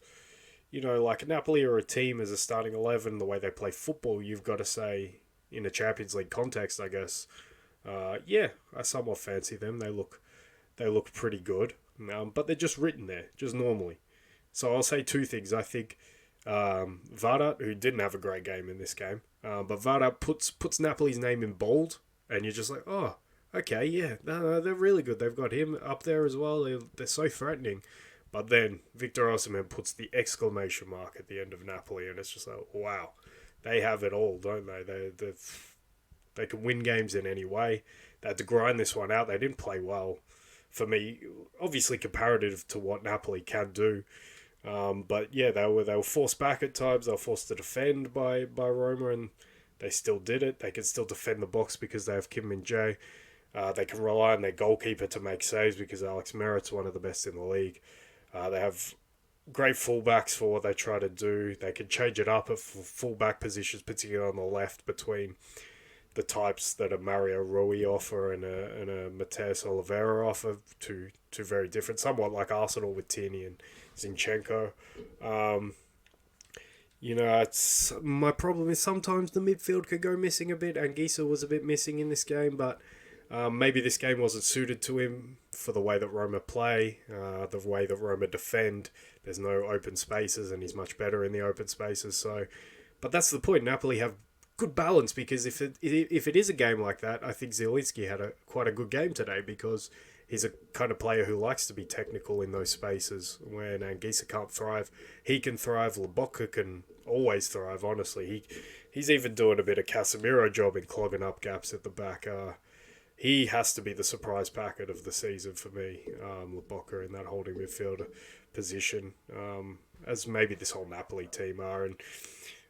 Speaker 1: like Napoli are a team as a starting 11, the way they play football, you've got to say, in a Champions League context, I guess, yeah, I somewhat fancy them. They look pretty good, but they're just written there, just normally. So I'll say two things. I think Varda, who didn't have a great game in this game, but Varda puts Napoli's name in bold, and you're just like, oh, okay, yeah, no, they're really good. They've got him up there as well. They're so threatening. But then Victor Osimhen puts the exclamation mark at the end of Napoli, and it's just like, wow, they have it all, don't they? They can win games in any way. They had to grind this one out. They didn't play well. For me, obviously comparative to what Napoli can do. But yeah, they were forced back at times. They were forced to defend by Roma, and they still did it. They can still defend the box because they have Kim Min Jae. They can rely on their goalkeeper to make saves because Alex Merritt's one of the best in the league. They have great fullbacks for what they try to do. They can change it up at fullback positions, particularly on the left between the types that a Mario Rui offer and a Mateus Oliveira offer. Two very different, somewhat like Arsenal with Tierney and Zinchenko. It's my problem is sometimes the midfield could go missing a bit. Anguissa was a bit missing in this game, but maybe this game wasn't suited to him for the way that Roma play, the way that Roma defend. There's no open spaces, and he's much better in the open spaces. So, but that's the point. Napoli have good balance because if it is a game like that, I think Zielinski had quite a good game today because he's a kind of player who likes to be technical in those spaces. When Anguissa can't thrive, he can thrive. Lobotka can always thrive. Honestly, he's even doing a bit of Casemiro job in clogging up gaps at the back. He has to be the surprise packet of the season for me, Lobotka in that holding midfielder position, as maybe this whole Napoli team are.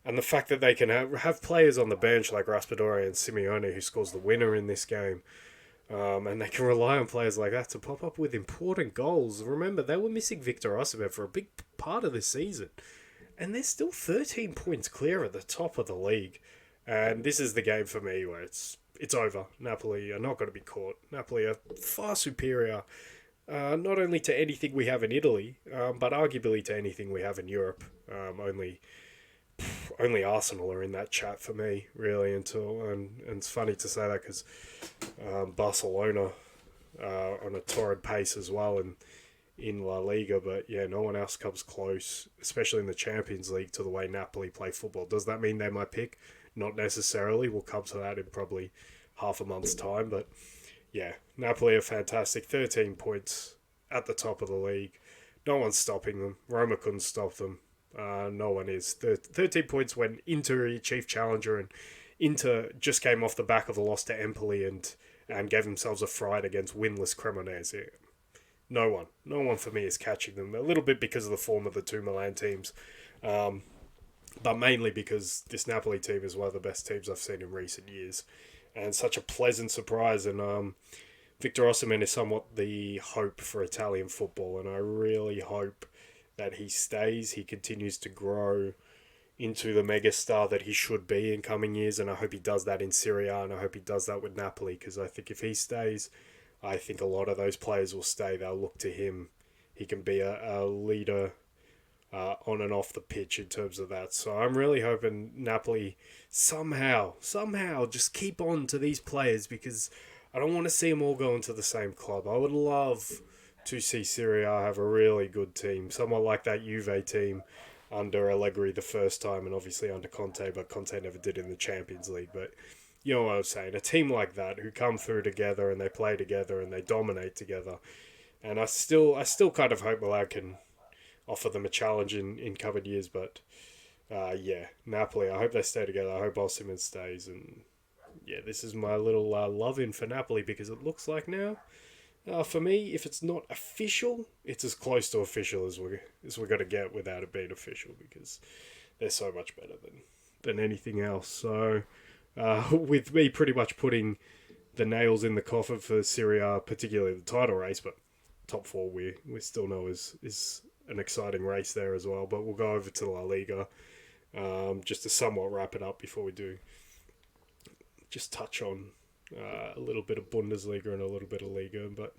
Speaker 1: And the fact that they can have players on the bench like Raspadori and Simeone who scores the winner in this game, and they can rely on players like that to pop up with important goals. Remember, they were missing Victor Osimhen for a big part of this season, and they're still 13 points clear at the top of the league. And this is the game for me where it's over. Napoli are not going to be caught. Napoli are far superior, not only to anything we have in Italy, but arguably to anything we have in Europe. Only Arsenal are in that chat for me, really. And it's funny to say that because Barcelona on a torrid pace as well in La Liga, but yeah, no one else comes close, especially in the Champions League, to the way Napoli play football. Does that mean they're my pick? Not necessarily. We'll come to that in probably half a month's time, but yeah, Napoli are fantastic. 13 points at the top of the league. No one's stopping them. Roma couldn't stop them. No one is. 13 points when Inter chief challenger, and Inter just came off the back of a loss to Empoli and gave themselves a fright against winless Cremonese. No one for me is catching them. A little bit because of the form of the two Milan teams, but mainly because this Napoli team is one of the best teams I've seen in recent years, and such a pleasant surprise. And Victor Osimhen is somewhat the hope for Italian football, and I really hope that he stays. He continues to grow into the megastar that he should be in coming years, and I hope he does that in Serie A, and I hope he does that with Napoli, because I think if he stays, I think a lot of those players will stay. They'll look to him. He can be a leader on and off the pitch in terms of that. So I'm really hoping Napoli somehow just keep on to these players, because I don't want to see them all go into the same club. I would love to see Serie A have a really good team, somewhat like that Juve team under Allegri the first time, and obviously under Conte, but Conte never did in the Champions League. But you know what I'm saying? A team like that who come through together and they play together and they dominate together. And I still kind of hope Milan can offer them a challenge in covered years. But yeah, Napoli, I hope they stay together. I hope Osimhen stays. And yeah, this is my little love-in for Napoli, because it looks like now, for me, if it's not official, it's as close to official as we're going to get without it being official, because they're so much better than anything else. So with me pretty much putting the nails in the coffin for Serie A, particularly the title race, but top four we still know is an exciting race there as well. But we'll go over to La Liga just to somewhat wrap it up before we do just touch on a little bit of Bundesliga and a little bit of Liga. But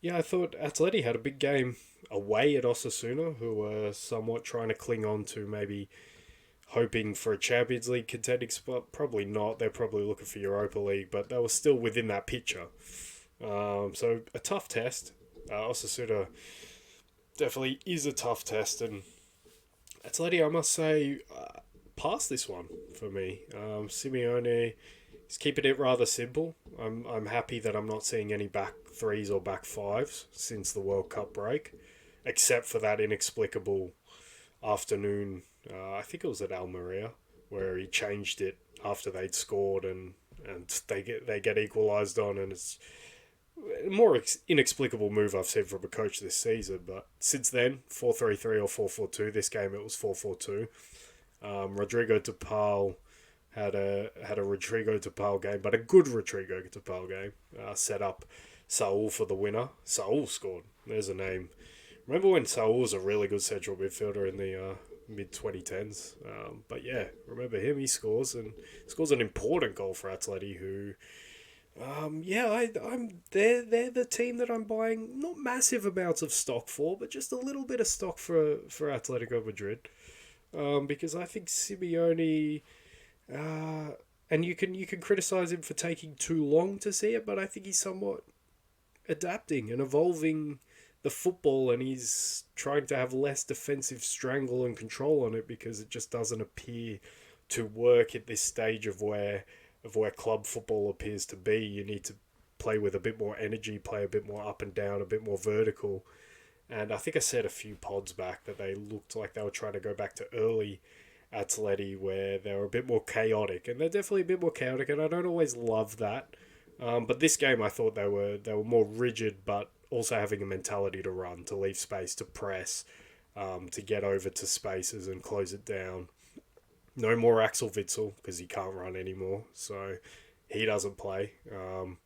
Speaker 1: yeah, I thought Atleti had a big game away at Osasuna, who were somewhat trying to cling on to maybe hoping for a Champions League contending spot. Probably not. They're probably looking for Europa League, but they were still within that picture. So a tough test. Osasuna definitely is a tough test, and Atleti, I must say, passed this one for me. Simeone is keeping it rather simple. I'm happy that I'm not seeing any back threes or back fives since the World Cup break, except for that inexplicable afternoon. I think it was at Almeria where he changed it after they'd scored and they get equalised on, and it's a more inexplicable move I've seen from a coach this season. But since then, 4-3-3 or 4-4-2. This game it was 4-4-2. Rodrigo de Paul had a Rodrigo de Paul game, but a good Rodrigo de Paul game. Set up Saul for the winner. Saul scored. There's a name. Remember when Saul was a really good central midfielder in the mid 2010s? But yeah, remember him. He scores an important goal for Atleti, who I'm they're the team that I'm buying not massive amounts of stock for, but just a little bit of stock for Atletico Madrid. Because I think Simeone, and you can criticize him for taking too long to see it, but I think he's somewhat adapting and evolving the football, and he's trying to have less defensive strangle and control on it because it just doesn't appear to work at this stage of where club football appears to be. You need to play with a bit more energy, play a bit more up and down, a bit more vertical. And I think I said a few pods back that they looked like they were trying to go back to early Atleti where they were a bit more chaotic, and they're definitely a bit more chaotic, and I don't always love that. But this game, I thought they were more rigid, but also having a mentality to run, to leave space, to press, to get over to spaces and close it down. No more Axel Witsel because he can't run anymore, so he doesn't play. And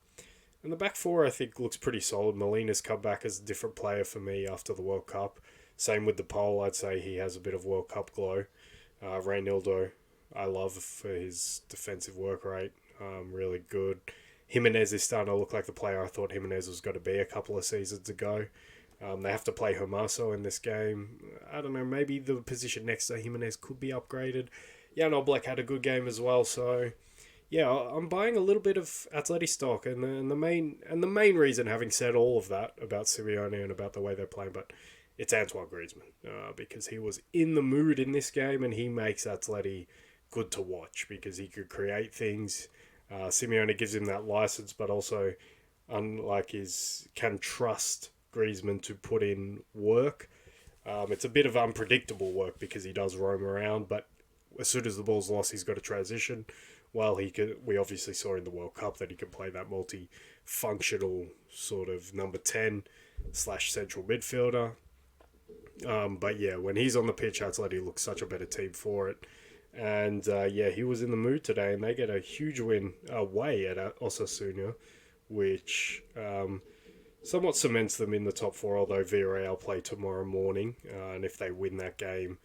Speaker 1: the back four, I think, looks pretty solid. Molina's come back as a different player for me after the World Cup. Same with the Pole, I'd say he has a bit of World Cup glow. Reynildo, I love for his defensive work rate. Really good. Jimenez is starting to look like the player I thought Jimenez was going to be a couple of seasons ago. They have to play Hermoso in this game. I don't know, maybe the position next to Jimenez could be upgraded. Jan Oblak had a good game as well, so yeah, I'm buying a little bit of Atleti stock, and the main reason, having said all of that about Simeone and about the way they're playing, but it's Antoine Griezmann because he was in the mood in this game, and he makes Atleti good to watch because he could create things. Simeone gives him that license, but also, unlike his, can trust Griezmann to put in work. It's a bit of unpredictable work because he does roam around, but as soon as the ball's lost, he's got a transition. Well, we obviously saw in the World Cup that he can play that multi-functional sort of number 10 slash central midfielder. But yeah, when he's on the pitch, Atleti looks such a better team for it. And yeah, he was in the mood today, and they get a huge win away at Osasuna, which somewhat cements them in the top four, although Villarreal play tomorrow morning. And if they win that game,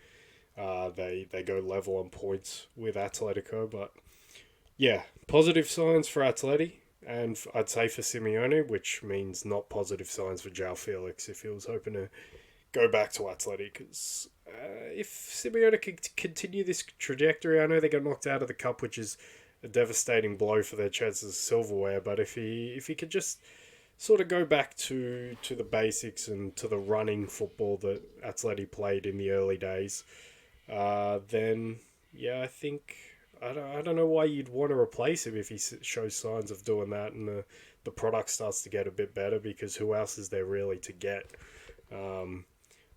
Speaker 1: they go level on points with Atletico. But yeah, positive signs for Atleti, and I'd say for Simeone, which means not positive signs for João Felix if he was hoping to go back to Atleti. Because if Simeone could continue this trajectory, I know they got knocked out of the cup, which is a devastating blow for their chances of silverware. But if he could just sort of go back to the basics and to the running football that Atleti played in the early days, then yeah, I think I don't know why you'd want to replace him if he shows signs of doing that and the product starts to get a bit better, because who else is there really to get?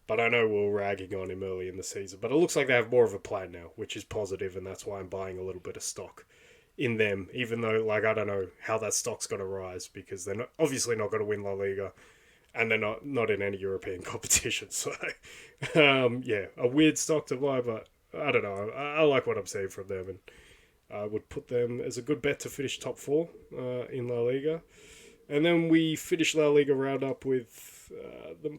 Speaker 1: But I know we were ragging on him early in the season, but it looks like they have more of a plan now, which is positive, and that's why I'm buying a little bit of stock in them, even though, like, I don't know how that stock's going to rise because they're obviously not going to win La Liga, and they're not in any European competition. So, yeah, a weird stock to buy, but I don't know. I like what I'm seeing from them, and I would put them as a good bet to finish top four in La Liga. And then we finish La Liga roundup with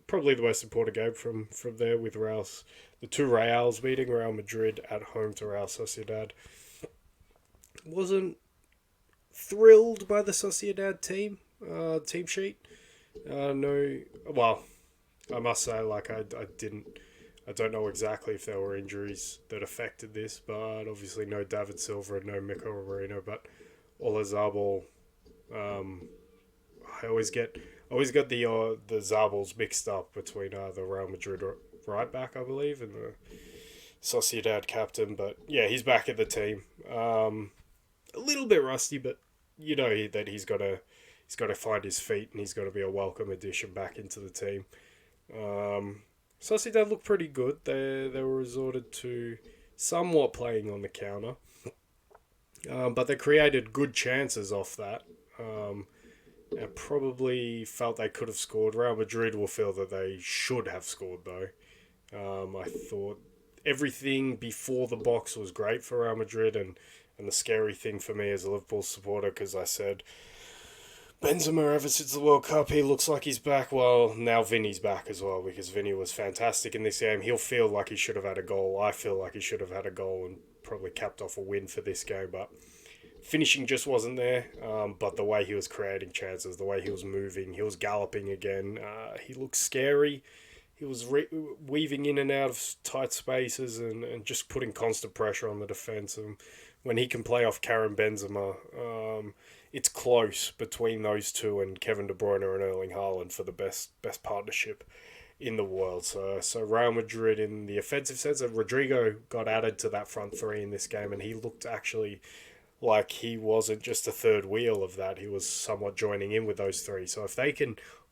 Speaker 1: probably the most important game from there, with the two Reals meeting. Real Madrid at home to Real Sociedad. Wasn't thrilled by the Sociedad team sheet. No, well, I must say, like, I don't know exactly if there were injuries that affected this, but obviously no David Silva and no Mikel Merino, but Olazabal. I always get the Zabals mixed up between the Real Madrid right back, I believe, and Sociedad captain, but yeah, he's back at the team. A little bit rusty, but you know that he's got to find his feet and he's got to be a welcome addition back into the team. Sociedad looked pretty good. They were resorted to somewhat playing on the counter, but they created good chances off that. And probably felt they could have scored. Real Madrid will feel that they should have scored though. I thought everything before the box was great for Real Madrid, and the scary thing for me as a Liverpool supporter, because I said Benzema ever since the World Cup, he looks like he's back. Well, now Vinny's back as well, because Vinny was fantastic in this game. He'll feel like he should have had a goal. I feel like he should have had a goal and probably capped off a win for this game, but finishing just wasn't there. But the way he was creating chances, the way he was moving, he was galloping again. He looked scary. He was weaving in and out of tight spaces and just putting constant pressure on the defence. And when he can play off Karim Benzema, it's close between those two and Kevin De Bruyne and Erling Haaland for the best partnership in the world. So Real Madrid in the offensive sense, Rodrigo got added to that front three in this game, and he looked actually like he wasn't just a third wheel of that. He was somewhat joining in with those three. So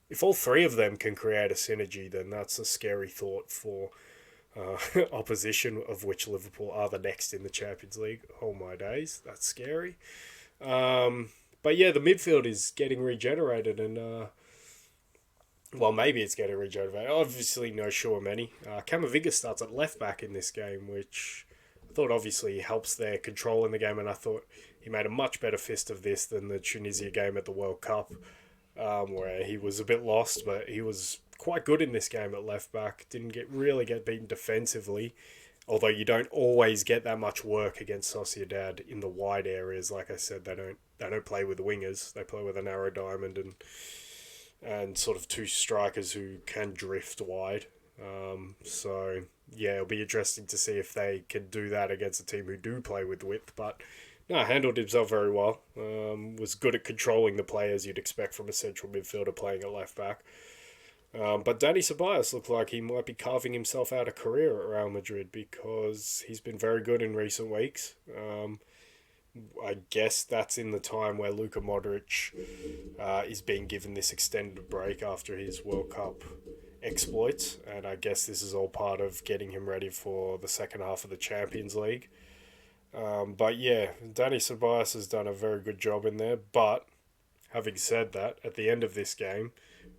Speaker 1: if all three of them can create a synergy, then that's a scary thought for opposition, of which Liverpool are the next in the Champions League. Oh my days, that's scary. But yeah, the midfield is getting regenerated, and well, maybe it's getting regenerated. Obviously, no Tchouaméni. Camavinga starts at left back in this game, which I thought obviously helps their control in the game, and I thought he made a much better fist of this than the Tunisia game at the World Cup, where he was a bit lost, but he was quite good in this game at left back. Didn't really get beaten defensively, although you don't always get that much work against Sociedad in the wide areas. Like I said, they don't play with wingers. They play with a narrow diamond and sort of two strikers who can drift wide. So yeah, it'll be interesting to see if they can do that against a team who do play with width. But no, handled himself very well. Was good at controlling the players you'd expect from a central midfielder playing at left back. But Dani Ceballos looked like he might be carving himself out a career at Real Madrid, because he's been very good in recent weeks. I guess that's in the time where Luka Modric is being given this extended break after his World Cup exploits, and I guess this is all part of getting him ready for the second half of the Champions League. But yeah, Dani Ceballos has done a very good job in there, but having said that, at the end of this game,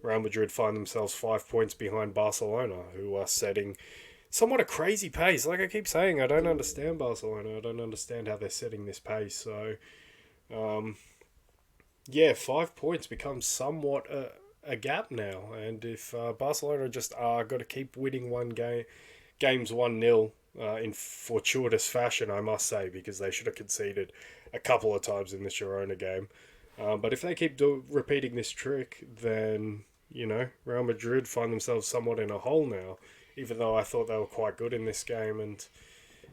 Speaker 1: Real Madrid find themselves 5 points behind Barcelona, who are setting somewhat a crazy pace. Like I keep saying, I don't understand Barcelona. I don't understand how they're setting this pace. So, yeah, 5 points becomes somewhat a gap now. And if Barcelona just are got to keep winning games 1-0 in fortuitous fashion, I must say, because they should have conceded a couple of times in the Girona game. But if they keep repeating this trick, then, Real Madrid find themselves somewhat in a hole now, even though I thought they were quite good in this game and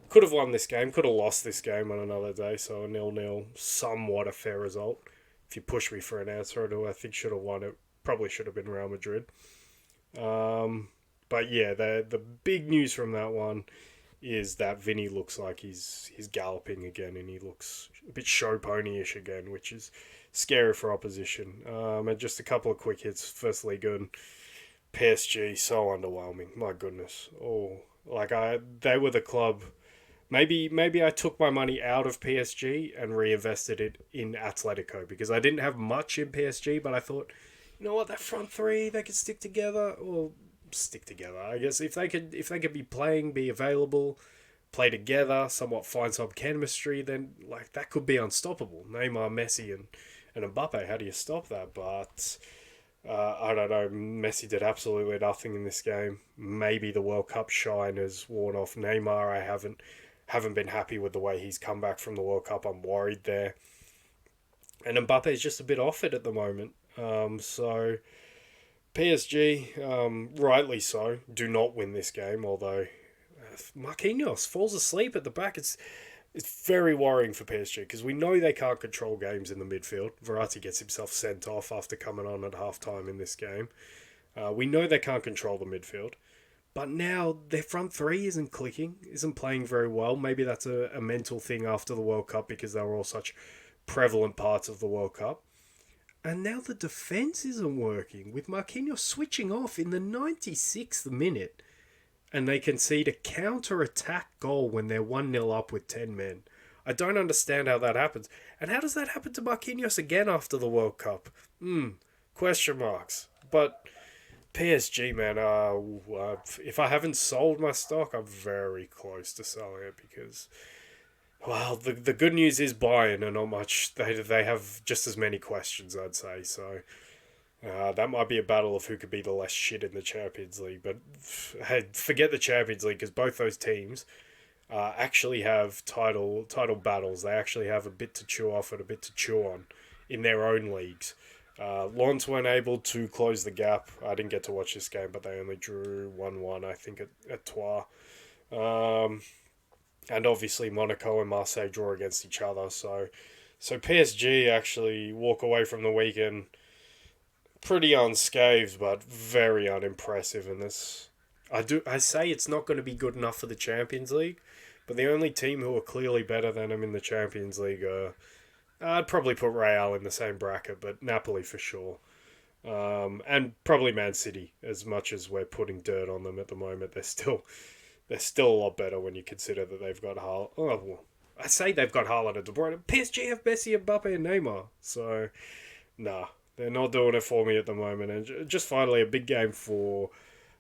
Speaker 1: could have won this game, could have lost this game on another day. So a 0-0, somewhat a fair result. If you push me for an answer, who I think should have won it, probably should have been Real Madrid. But yeah, the big news from that one is that Vinny looks like he's galloping again, and he looks a bit show pony-ish again, which is scary for opposition. And just a couple of quick hits. Firstly, good. PSG, so underwhelming. My goodness. Oh, they were the club. Maybe I took my money out of PSG and reinvested it in Atletico, because I didn't have much in PSG, but I thought, you know what, that front three, they could stick together. Or stick together, I guess. If they could be playing, be available, play together, somewhat find some chemistry, then that could be unstoppable. Neymar, Messi, and Mbappe. How do you stop that? But I don't know. Messi did absolutely nothing in this game. Maybe the World Cup shine has worn off. Neymar, I haven't been happy with the way he's come back from the World Cup. I'm worried there. And Mbappe is just a bit off it at the moment. So PSG, rightly so, do not win this game. Although Marquinhos falls asleep at the back. It's very worrying for PSG, because we know they can't control games in the midfield. Verratti gets himself sent off after coming on at halftime in this game. We know they can't control the midfield. But now their front three isn't clicking, isn't playing very well. Maybe that's a mental thing after the World Cup because they were all such prevalent parts of the World Cup. And now the defence isn't working, with Marquinhos switching off in the 96th minute. And they concede a counter-attack goal when they're 1-0 up with 10 men. I don't understand how that happens. And how does that happen to Marquinhos again after the World Cup? Question marks. But PSG, man, if I haven't sold my stock, I'm very close to selling it because, well, the good news is Bayern are not much. They have just as many questions, I'd say. So that might be a battle of who could be the less shit in the Champions League. But hey, forget the Champions League because both those teams actually have title battles. They actually have a bit to chew off and a bit to chew on in their own leagues. Lens weren't able to close the gap. I didn't get to watch this game, but they only drew 1-1, I think, at Troyes. And obviously Monaco and Marseille draw against each other. So PSG actually walk away from the weekend pretty unscathed, but very unimpressive in this. I say it's not going to be good enough for the Champions League, but the only team who are clearly better than them in the Champions League are... I'd probably put Real in the same bracket, but Napoli for sure. And probably Man City, as much as we're putting dirt on them at the moment. They're still a lot better when you consider that they've got Haaland. Oh, well, I say they've got Haaland and De Bruyne. PSG have Messi, Mbappe and Neymar. So, nah, they're not doing it for me at the moment. And just finally, a big game for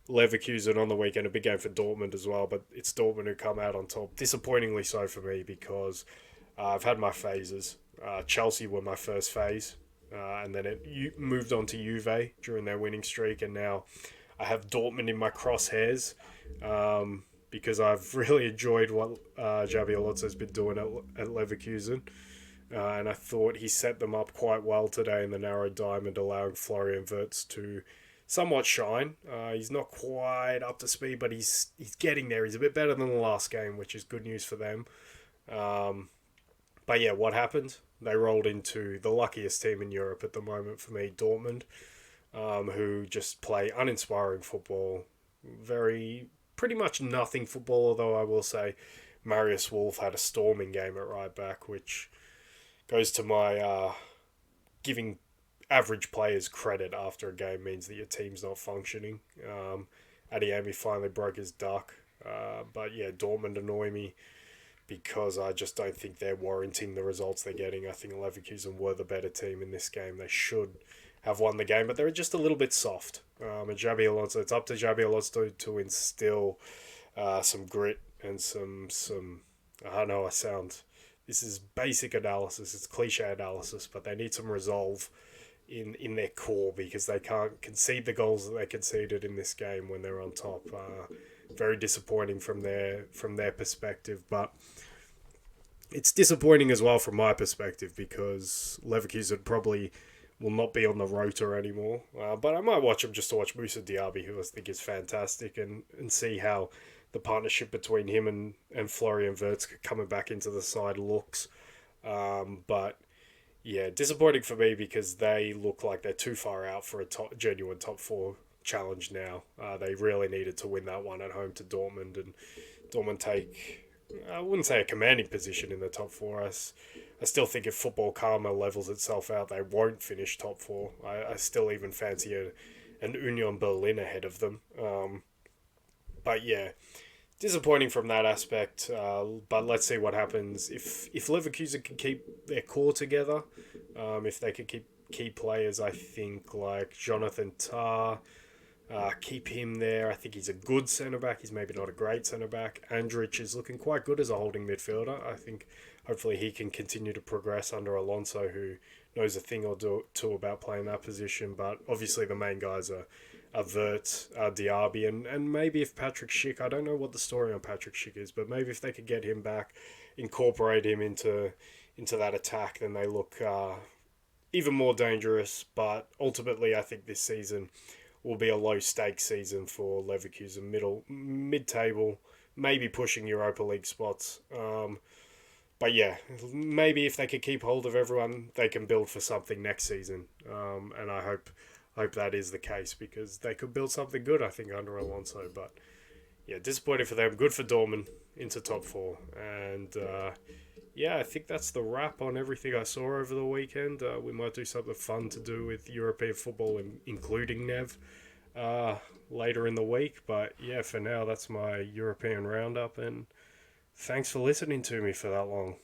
Speaker 1: Leverkusen on the weekend, a big game for Dortmund as well. But it's Dortmund who come out on top. Disappointingly so for me because I've had my phases. Chelsea were my first phase, and then it moved on to Juve during their winning streak, and now I have Dortmund in my crosshairs because I've really enjoyed what Xabi Alonso's been doing at Leverkusen, and I thought he set them up quite well today in the narrow diamond, allowing Florian Wirtz to somewhat shine. He's not quite up to speed, but he's getting there. He's a bit better than the last game, which is good news for them. But yeah, what happened? They rolled into the luckiest team in Europe at the moment for me, Dortmund, who just play uninspiring football. Pretty much nothing football, although I will say Marius Wolf had a storming game at right back, which goes to my giving average players credit after a game means that your team's not functioning. Adeyemi finally broke his duck. But yeah, Dortmund annoy me because I just don't think they're warranting the results they're getting. I think Leverkusen were the better team in this game. They should have won the game, but they're just a little bit soft. And Xabi Alonso, it's up to Xabi Alonso to instill some grit and some. I know this is basic analysis, it's cliche analysis, but they need some resolve in their core because they can't concede the goals that they conceded in this game when they're on top. Very disappointing from their perspective, but it's disappointing as well from my perspective because Leverkusen probably will not be on the rotor anymore. But I might watch them just to watch Moussa Diaby, who I think is fantastic, and see how the partnership between him and Florian Wirtz coming back into the side looks. But yeah, disappointing for me because they look like they're too far out for a genuine top four challenge now. They really needed to win that one at home to Dortmund, and Dortmund take, I wouldn't say a commanding position in the top four. I still think if football karma levels itself out, they won't finish top four. I still even fancy an Union Berlin ahead of them. But yeah, disappointing from that aspect. But let's see what happens if Leverkusen can keep their core together. If they can keep key players, I think like Jonathan Tah. Keep him there. I think he's a good centre-back. He's maybe not a great centre-back. Andrich is looking quite good as a holding midfielder. I think hopefully he can continue to progress under Alonso, who knows a thing or two about playing that position. But obviously the main guys are Wirtz, Diaby, and maybe if Patrick Schick, I don't know what the story on Patrick Schick is, but maybe if they could get him back, incorporate him into that attack, then they look even more dangerous. But ultimately, I think this season will be a low-stakes season for Leverkusen, mid-table, maybe pushing Europa League spots. But yeah, maybe if they could keep hold of everyone, they can build for something next season. And I hope that is the case because they could build something good, I think, under Alonso. But yeah, disappointing for them. Good for Dortmund into top four. And yeah, I think that's the wrap on everything I saw over the weekend. We might do something fun to do with European football, including Nev, uh, later in the week. But yeah, for now, that's my European roundup. And thanks for listening to me for that long.